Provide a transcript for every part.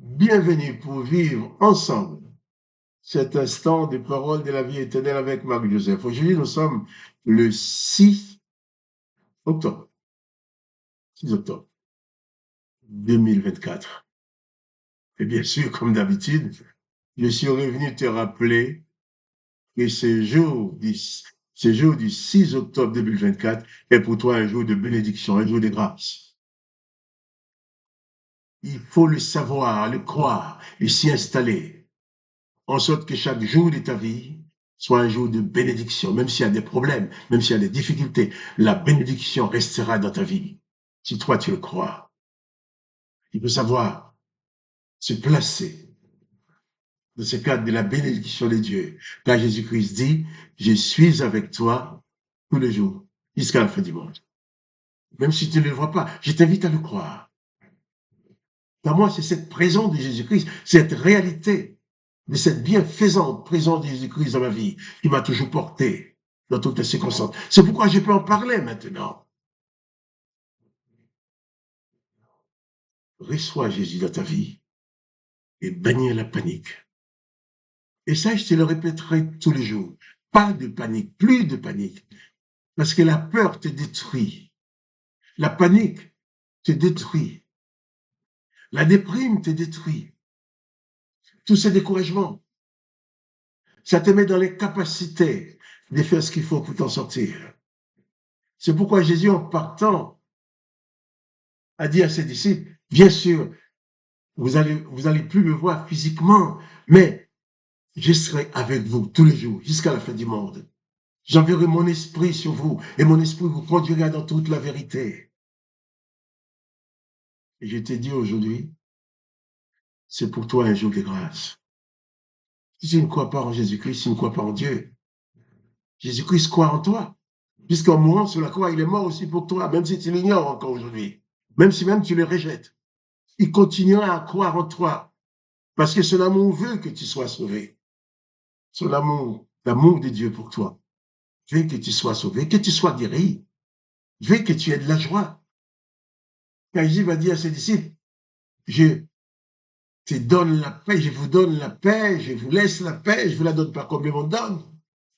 Bienvenue pour vivre ensemble cet instant de parole de la vie éternelle avec Marc-Joseph. Aujourd'hui, nous sommes le 6 octobre, 6 octobre 2024. Et bien sûr, comme d'habitude, je suis revenu te rappeler que ce jour du 6 octobre 2024 est pour toi un jour de bénédiction, un jour de grâce. Il faut le savoir, le croire et s'y installer, en sorte que chaque jour de ta vie soit un jour de bénédiction, même s'il y a des problèmes, même s'il y a des difficultés, la bénédiction restera dans ta vie, si toi tu le crois. Il faut savoir se placer dans ce cadre de la bénédiction de Dieu, car Jésus-Christ dit, je suis avec toi tous les jours, jusqu'à la fin du monde. Même si tu ne le vois pas, je t'invite à le croire. Pour moi, c'est cette présence de Jésus-Christ, cette réalité de cette bienfaisante présence de Jésus-Christ dans ma vie qui m'a toujours porté dans toutes les circonstances. C'est pourquoi je peux en parler maintenant. Reçois Jésus dans ta vie et bannis la panique. Et ça, je te le répéterai tous les jours. Pas de panique, plus de panique. Parce que la peur te détruit. La panique te détruit. La déprime te détruit. Tous ces découragements, ça te met dans les capacités de faire ce qu'il faut pour t'en sortir. C'est pourquoi Jésus, en partant, a dit à ses disciples, bien sûr, vous allez plus me voir physiquement, mais je serai avec vous tous les jours, jusqu'à la fin du monde. J'enverrai mon esprit sur vous, et mon esprit vous conduira dans toute la vérité. Et je te dis aujourd'hui, c'est pour toi un jour de grâce. Si tu ne crois pas en Jésus-Christ, si tu ne crois pas en Dieu, Jésus-Christ croit en toi. Puisqu'en mourant sur la croix, il est mort aussi pour toi, même si tu l'ignores encore aujourd'hui. Même si même tu le rejettes. Il continuera à croire en toi. Parce que son amour veut que tu sois sauvé. Son amour, l'amour de Dieu pour toi, veut que tu sois sauvé, que tu sois guéri, veut que tu aies de la joie. Quand Jésus va dire à ses disciples, je te donne la paix, je vous donne la paix, je vous laisse la paix, je ne vous la donne pas comme le monde donne.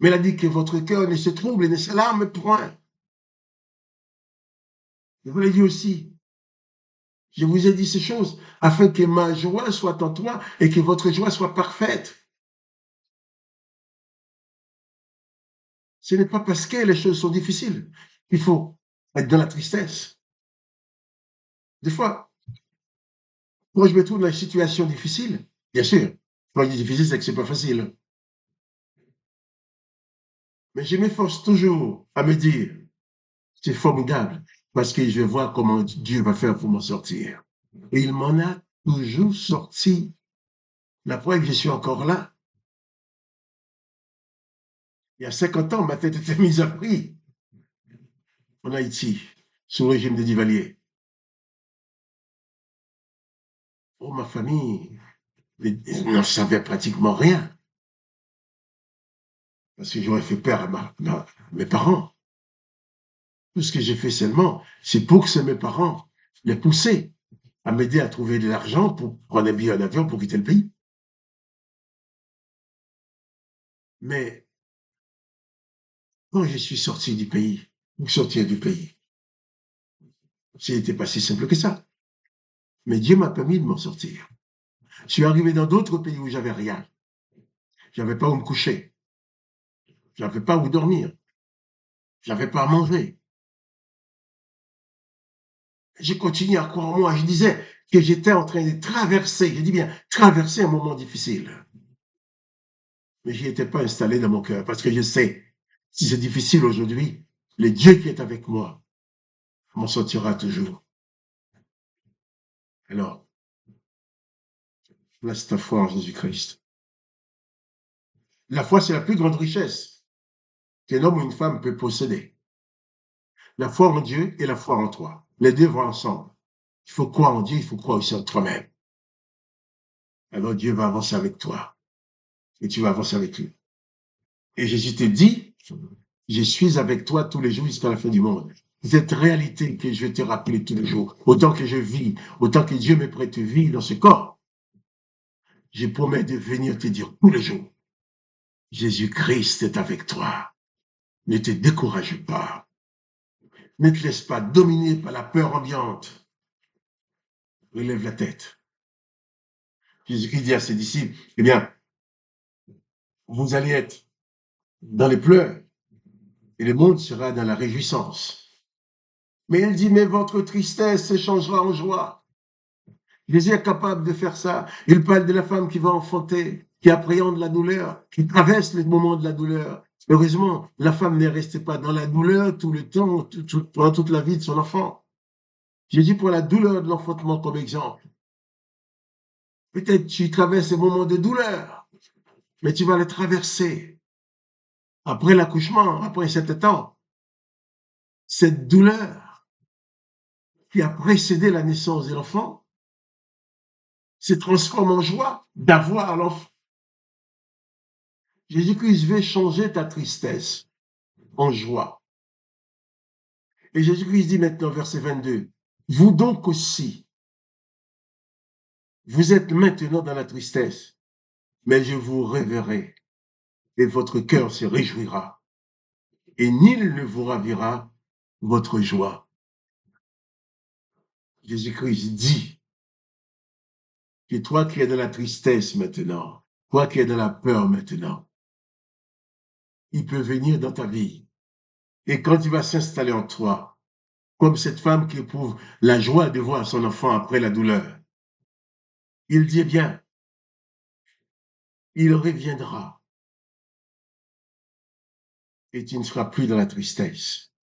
Mais il a dit que votre cœur ne se trouble et ne s'alarme point. Je vous l'ai dit aussi. Je vous ai dit ces choses afin que ma joie soit en toi et que votre joie soit parfaite. Ce n'est pas parce que les choses sont difficiles qu'il faut être dans la tristesse. Des fois, quand je me trouve dans une situation difficile, bien sûr, quand je dis difficile, c'est que c'est pas facile. Mais je m'efforce toujours à me dire, c'est formidable, parce que je vais voir comment Dieu va faire pour m'en sortir. Et il m'en a toujours sorti. La preuve, je suis encore là. Il y a 50 ans, ma tête était mise à prix en Haïti, sous le régime de Duvalier. Oh, ma famille n'en savait pratiquement rien, parce que j'aurais fait peur à mes parents. Tout ce que j'ai fait seulement, c'est pour que mes parents les pousser à m'aider à trouver de l'argent pour prendre un billet d'avion pour quitter le pays. Mais quand je suis sorti du pays, pour sortir du pays, c'était pas si simple que ça. Mais Dieu m'a permis de m'en sortir. Je suis arrivé dans d'autres pays où j'avais rien. J'avais pas où me coucher. J'avais pas où dormir. J'avais pas à manger. J'ai continué à croire en moi. Je disais que j'étais en train de traverser, je dis bien, traverser un moment difficile. Mais je n'y étais pas installé dans mon cœur parce que je sais, si c'est difficile aujourd'hui, le Dieu qui est avec moi m'en sortira toujours. Alors, place ta foi en Jésus-Christ. La foi, c'est la plus grande richesse qu'un homme ou une femme peut posséder. La foi en Dieu et la foi en toi. Les deux vont ensemble. Il faut croire en Dieu, il faut croire aussi en toi-même. Alors Dieu va avancer avec toi et tu vas avancer avec lui. Et Jésus te dit, je suis avec toi tous les jours jusqu'à la fin du monde. Cette réalité que je vais te rappeler tous les jours, autant que je vis, autant que Dieu me prête vie dans ce corps, je promets de venir te dire tous les jours, Jésus-Christ est avec toi. Ne te décourage pas. Ne te laisse pas dominer par la peur ambiante. Relève la tête. Jésus-Christ dit à ses disciples, eh bien, vous allez être dans les pleurs et le monde sera dans la réjouissance. Mais il dit, mais votre tristesse s'échangera en joie. Jésus est capable de faire ça. Il parle de la femme qui va enfanter, qui appréhende la douleur, qui traverse les moments de la douleur. Heureusement, la femme n'est restée pas dans la douleur tout le temps, pendant toute la vie de son enfant. Jésus prend la douleur de l'enfantement comme exemple. Peut-être tu traverses des moments de douleur, mais tu vas les traverser. Après l'accouchement, après un certain temps, cette douleur qui a précédé la naissance de l'enfant se transforme en joie d'avoir l'enfant. Jésus-Christ veut changer ta tristesse en joie. Et Jésus-Christ dit maintenant, verset 22, vous donc aussi, vous êtes maintenant dans la tristesse, mais je vous reverrai et votre cœur se réjouira et nul ne vous ravira votre joie. Jésus-Christ dit que toi qui es dans la tristesse maintenant, toi qui es dans la peur maintenant, il peut venir dans ta vie. Et quand il va s'installer en toi, comme cette femme qui éprouve la joie de voir son enfant après la douleur, il dit, eh bien, il reviendra et tu ne seras plus dans la tristesse.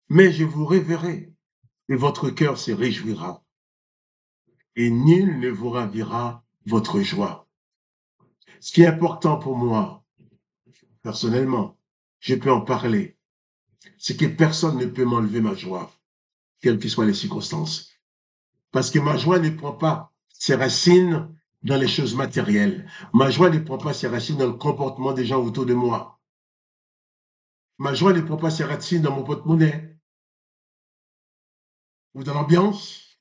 Mais je vous reverrai et votre cœur se réjouira et nul ne vous ravira votre joie. Ce qui est important pour moi, personnellement, je peux en parler, c'est que personne ne peut m'enlever ma joie, quelles que soient les circonstances. Parce que ma joie ne prend pas ses racines dans les choses matérielles. Ma joie ne prend pas ses racines dans le comportement des gens autour de moi. Ma joie ne prend pas ses racines dans mon porte-monnaie ou dans l'ambiance.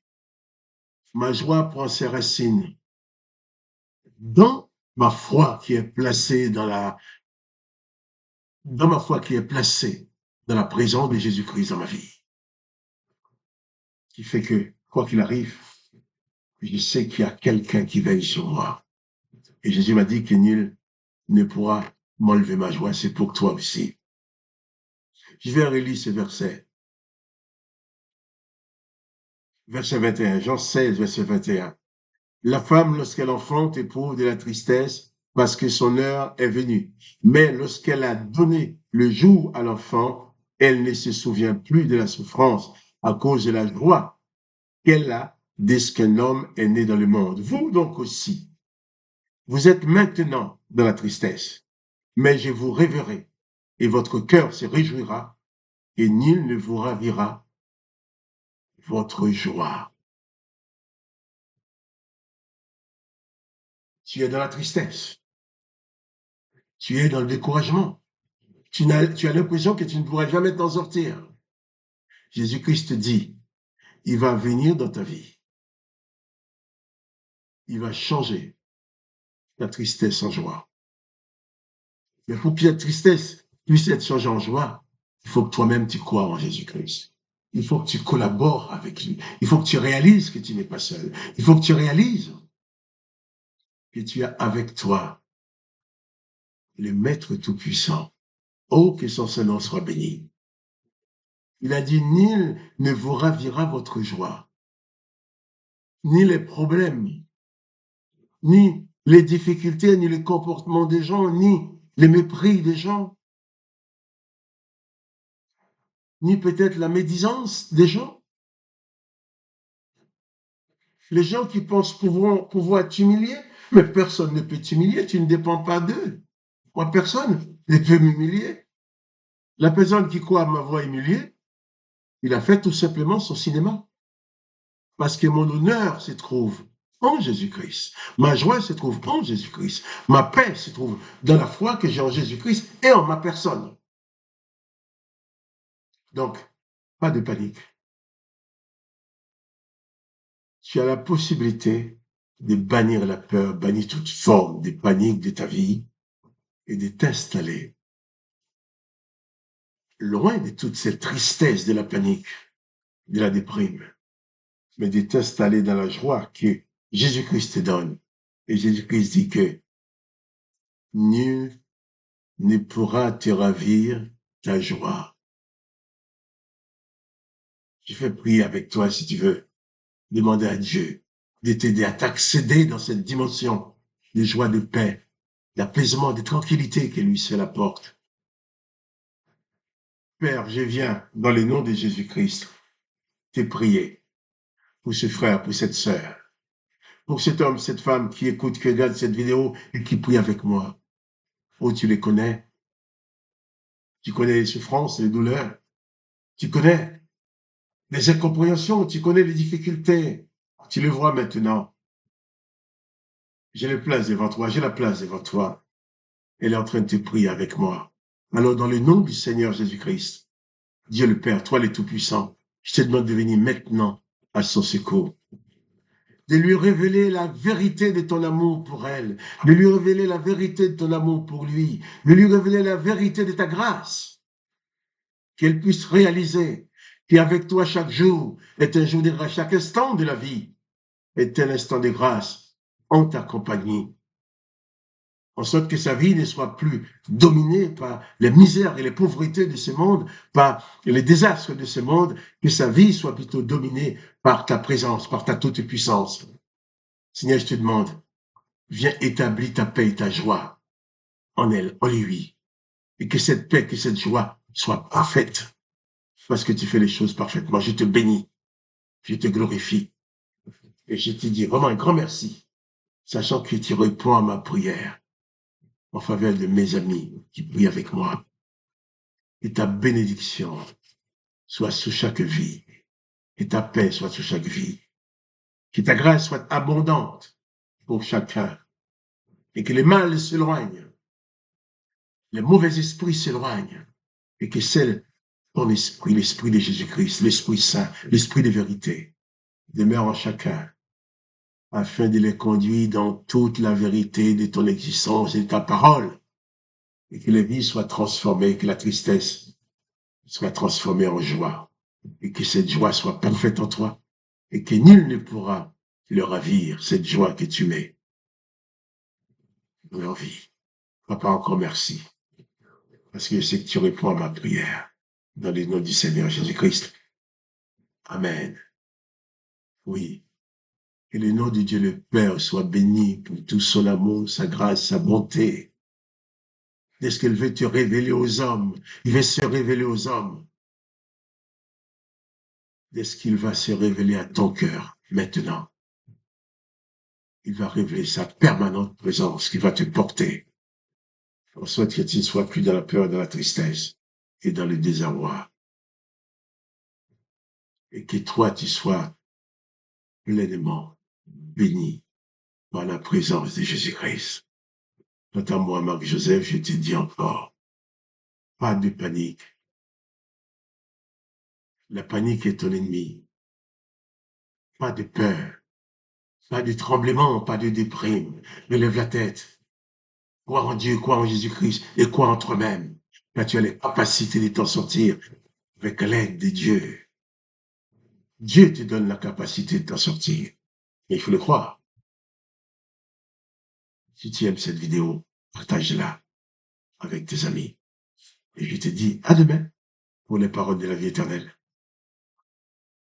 Ma joie prend ses racines dans ma foi qui est placée dans ma foi qui est placée dans la présence de Jésus-Christ dans ma vie. Qui fait que, quoi qu'il arrive, je sais qu'il y a quelqu'un qui veille sur moi. Et Jésus m'a dit que nul ne pourra m'enlever ma joie. C'est pour toi aussi. Je vais relire ce verset. Verset 21, Jean 16, verset 21. La femme, lorsqu'elle enfante, éprouve de la tristesse parce que son heure est venue. Mais lorsqu'elle a donné le jour à l'enfant, elle ne se souvient plus de la souffrance à cause de la joie qu'elle a dès qu'un homme est né dans le monde. Vous donc aussi, vous êtes maintenant dans la tristesse, mais je vous reverrai et votre cœur se réjouira et nul ne vous ravira votre joie. Tu es dans la tristesse, tu es dans le découragement, tu as l'impression que tu ne pourras jamais t'en sortir. Jésus-Christ dit, il va venir dans ta vie, il va changer ta tristesse en joie. Mais pour que la tristesse puisse être changée en joie, il faut que toi-même tu crois en Jésus-Christ. Il faut que tu collabores avec lui. Il faut que tu réalises que tu n'es pas seul. Il faut que tu réalises que tu as avec toi le Maître Tout-Puissant. Oh, que son Saint-Nom soit béni. Il a dit, nul ne vous ravira votre joie, ni les problèmes, ni les difficultés, ni les comportements des gens, ni les mépris des gens, ni peut-être la médisance des gens. Les gens qui pensent pouvoir t'humilier, mais personne ne peut t'humilier, tu ne dépends pas d'eux. Moi, personne ne peut m'humilier. La personne qui croit m'avoir humilié, il a fait tout simplement son cinéma. Parce que mon honneur se trouve en Jésus-Christ. Ma joie se trouve en Jésus-Christ. Ma paix se trouve dans la foi que j'ai en Jésus-Christ et en ma personne. Donc, pas de panique. Tu as la possibilité de bannir la peur, bannir toute forme de panique de ta vie et de t'installer loin de toute cette tristesse de la panique, de la déprime, mais de t'installer dans la joie que Jésus-Christ te donne. Et Jésus-Christ dit que nul ne pourra te ravir ta joie. Je fais prier avec toi si tu veux. Demander à Dieu de t'aider à t'accéder dans cette dimension de joie, de paix, d'apaisement, de tranquillité que lui seul apporte. Père, je viens dans le nom de Jésus-Christ te prier pour ce frère, pour cette sœur, pour cet homme, cette femme qui écoute, qui regarde cette vidéo et qui prie avec moi. Oh, tu les connais. Tu connais les souffrances, les douleurs. Tu connais les incompréhensions. Tu connais les difficultés. Tu le vois maintenant. J'ai la place devant toi. J'ai la place devant toi. Elle est en train de te prier avec moi. Alors, dans le nom du Seigneur Jésus-Christ, Dieu le Père, toi le Tout-Puissant, je te demande de venir maintenant à son secours, de lui révéler la vérité de ton amour pour elle, de lui révéler la vérité de ton amour pour lui, de lui révéler la vérité de ta grâce, qu'elle puisse réaliser qu'avec toi chaque jour est un jour de grâce, chaque instant de la vie est un instant de grâce en ta compagnie, en sorte que sa vie ne soit plus dominée par les misères et les pauvretés de ce monde, par les désastres de ce monde, que sa vie soit plutôt dominée par ta présence, par ta toute puissance. Seigneur, je te demande, viens établir ta paix et ta joie en elle, en lui, et que cette paix, que cette joie soit parfaite, parce que tu fais les choses parfaitement. Je te bénis, je te glorifie, et je te dis vraiment un grand merci, sachant que tu réponds à ma prière en faveur de mes amis qui prient avec moi. Et ta bénédiction soit sur chaque vie, et ta paix soit sur chaque vie, que ta grâce soit abondante pour chacun, et que les mal s'éloignent, les mauvais esprits s'éloignent, et que c'est ton esprit, l'esprit de Jésus-Christ, l'Esprit Saint, l'esprit de vérité, demeure en chacun, afin de les conduire dans toute la vérité de ton existence et de ta parole, et que les vies soient transformées, que la tristesse soit transformée en joie, et que cette joie soit parfaite en toi, et que nul ne pourra le ravir, cette joie que tu mets dans leur vie. Papa, encore merci, parce que je sais que tu réponds à ma prière, dans le nom du Seigneur Jésus-Christ. Amen. Oui. Que le nom de Dieu le Père soit béni pour tout son amour, sa grâce, sa bonté. Est-ce qu'il veut te révéler aux hommes? Il veut se révéler aux hommes. Est-ce qu'il va se révéler à ton cœur maintenant? Il va révéler sa permanente présence qui va te porter. On souhaite que tu ne sois plus dans la peur, dans la tristesse et dans le désarroi. Et que toi, tu sois pleinement béni par la présence de Jésus-Christ. Quant à moi, Marc-Joseph, je te dis encore, pas de panique. La panique est ton ennemi. Pas de peur, pas de tremblement, pas de déprime. Mais lève la tête. Crois en Dieu, crois en Jésus-Christ et crois en toi-même. Là, tu as les capacités de t'en sortir avec l'aide de Dieu. Dieu te donne la capacité de t'en sortir. Mais il faut le croire. Si tu aimes cette vidéo, partage-la avec tes amis. Et je te dis à demain pour les paroles de la vie éternelle.